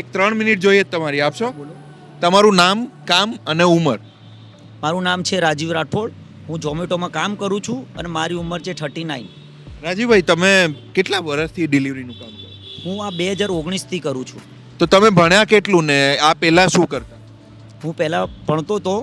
એક 3 મિનિટ જોઈએ તમારી, આપશો? બોલો. તમારું નામ, કામ અને ઉંમર. મારું નામ છે રાજીવ રાઠોડ. હું ઝોમેટોમાં કામ કરું છું અને મારી ઉંમર છે 39. રાજીવભાઈ, તમે કેટલા વર્ષથી ડિલિવરીનું કામ કરો? હું આ 2019થી કરું છું. તો તમે ભણ્યા કેટલું ને આ પહેલા શું કરતા? હું પહેલાં ભણતો હતો,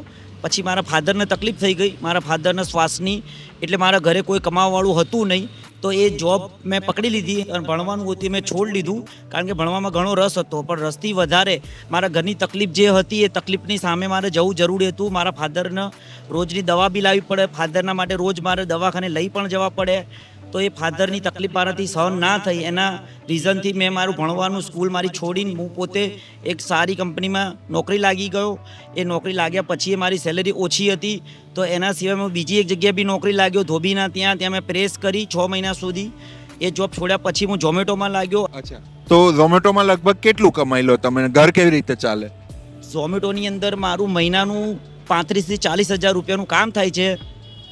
પછી મારા ફાધરને તકલીફ થઈ ગઈ, મારા ફાધરને શ્વાસની, એટલે મારા ઘરે કોઈ કમાવાવાળું હતું નહીં. તો એ જોબ મેં પકડી લીધી અને ભણવાનું હતું મેં છોડી દીધું, કારણ કે ભણવામાં ઘણો રસ હતો. પણ રસથી વધારે મારા ઘરની તકલીફ જે હતી એ તકલીફની સામે મારે જવું જરૂરી હતું. મારા ફાધરને રોજની દવા બી લાવવી પડે, ફાધરના માટે રોજ મારે દવાખાને લઈ પણ જવા પડે. તો એ ફાધરની તકલીફ મારાથી સહન ના થઈ, એના રીઝનથી મેં મારું ભણવાનું સ્કૂલ મારી છોડીને હું પોતે એક સારી કંપનીમાં નોકરી લાગી ગયો. એ નોકરી લાગ્યા પછી એ મારી સેલેરી ઓછી હતી, તો એના સિવાય હું બીજી એક જગ્યાએ બી નોકરી લાગ્યો ધોબીના. ત્યાં મેં પ્રેસ કરી 6 મહિના સુધી. એ જોબ છોડ્યા પછી હું ઝોમેટોમાં લાગ્યો. અચ્છા, તો ઝોમેટોમાં લગભગ કેટલું કમાઈ લો તમે? ઘર કેવી રીતે ચાલે? ઝોમેટોની અંદર મારું મહિનાનું 35,000 થી 40,000 રૂપિયાનું કામ થાય છે.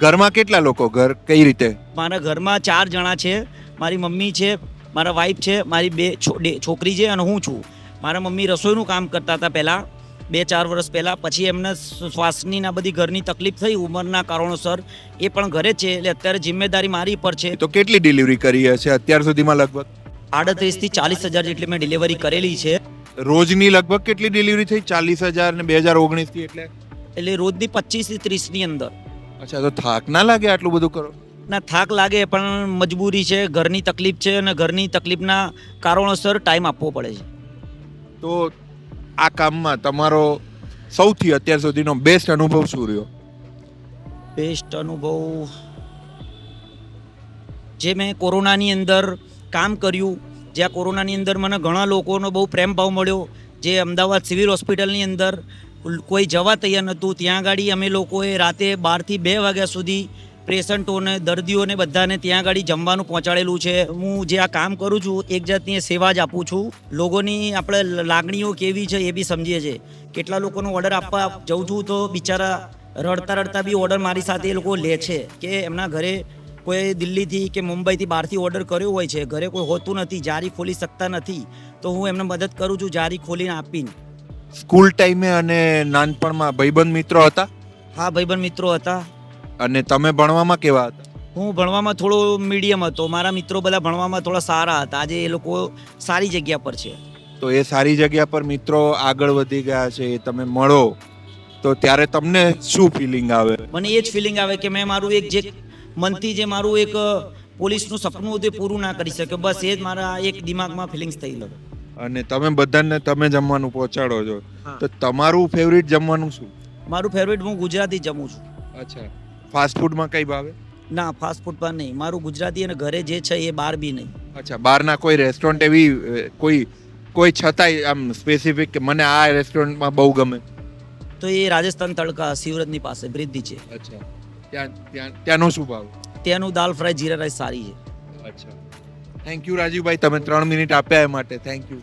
ઘરમાં કેટલા લોકો? ઘર કઈ રીતે? મારા ઘરમાં 4 જણા છે. મારી મમ્મી છે, મારા વાઈફ છે, મારી 2 છોકરી છે અને હું છું. મારા મમ્મી રસોઈનું કામ કરતા હતા પહેલાં, 2-4 વર્ષ પહેલાં. પછી એમને શ્વાસની ના બધી ઘરની તકલીફ થઈ ઉંમરના કારણોસર, એ પણ ઘરે છે. એટલે અત્યારે જિમ્મેદારી મારી પર છે. તો કેટલી ડિલિવરી કરી હશે અત્યાર સુધીમાં? લગભગ 38,000 થી 40,000 જેટલી મેં ડિલિવરી કરેલી છે. રોજની લગભગ કેટલી ડિલિવરી થઈ? 40,000 ને 2019 થી એટલે રોજની 25 થી 30ની અંદર. અચ્છા, તો થાક ના લાગે આટલું બધું કરો? ના, થાક લાગે, પણ મજબૂરી છે, ઘરની તકલીફ છે અને ઘરની તકલીફના કારણોસર ટાઈમ આપવો પડે છે. તો આ કામમાં તમારો સૌથી અત્યાર સુધીનો બેસ્ટ અનુભવ શું રહ્યો? બેસ્ટ અનુભવ જે મેં કોરોનાની અંદર કામ કર્યું, જ્યાં કોરોનાની અંદર મને ઘણા લોકોનો બહુ પ્રેમ ભાવ મળ્યો. જે અમદાવાદ સિવિલ હોસ્પિટલની અંદર કોઈ જવા તૈયાર નહોતું, ત્યાં આગળ અમે લોકોએ રાતે 12 થી 2 વાગ્યા સુધી પેશન્ટોને, દર્દીઓને બધાને ત્યાં આગળ જમવાનું પહોંચાડેલું છે. હું જે આ કામ કરું છું એક જાતની સેવા જ આપું છું. લોકોની આપણે લાગણીઓ કેવી છે એ બી સમજીએ છીએ. કેટલા લોકોનો ઓર્ડર આપવા જઉં છું તો બિચારા રડતા બી ઓર્ડર મારી સાથે એ લોકો લે છે, કે એમના ઘરે કોઈ દિલ્હીથી કે મુંબઈથી બહારથી ઓર્ડર કર્યો હોય છે, ઘરે કોઈ હોતું નથી, જારી ખોલી શકતા નથી, તો હું એમને મદદ કરું છું જારી ખોલીને આપીને. સ્કૂલ ટાઈમે અને નાનપણમાં ભાઈબંધ મિત્રો હતા? હા, ભાઈબંધ મિત્રો હતા. અને તમે ભણવામાં કેવા હતા? હું ભણવામાં થોડો મીડિયમ હતો. મારા મિત્રો બધા ભણવામાં થોડા સારા હતા. આજે એ લોકો સારી જગ્યા પર છે. તો એ સારી જગ્યા પર મિત્રો આગળ વધી ગયા છે, એ તમે મળો તો ત્યારે તમને શું ફિલિંગ આવે? મને એ જ ફિલિંગ આવે કે મેં મારું એક જે મનથી જે મારું એક પોલીસનું સપનું હતું એ પૂરું ના કરી શક્યો. બસ એ જ મારા એક દિમાગમાં ફિલિંગ્સ થઈ ગયો. અને તમે બધાને તમે જમવાનું પહોંચાડો છો, હા. તો તમારું ફેવરિટ જમવાનું શું? મારું ફેવરિટ, હું ગુજરાતી જમું છું. અચ્છા, ફાસ્ટ ફૂડમાં કઈ ભાવે? ના, ફાસ્ટ ફૂડ પર નહીં. મારું ગુજરાતી અને ઘરે જે છે એ બહાર બી નહીં. અચ્છા, બહારના કોઈ રેસ્ટોરન્ટ એવી કોઈ છતાંય આમ સ્પેસિફિક કે મને આ રેસ્ટોરન્ટમાં બહુ ગમે? તો એ રાજસ્થાન તડકા શિવરજની પાસે બ્રિદ્ધિ છે. અચ્છા, ત્યાંનો શું ભાવ? ત્યાંનું દાલ ફ્રાય જીરા રાઈસ સારી છે. અચ્છા, થેન્ક યુ રાજીવભાઈ, તમે 3 મિનિટ આપ્યા એ માટે થેન્ક યુ.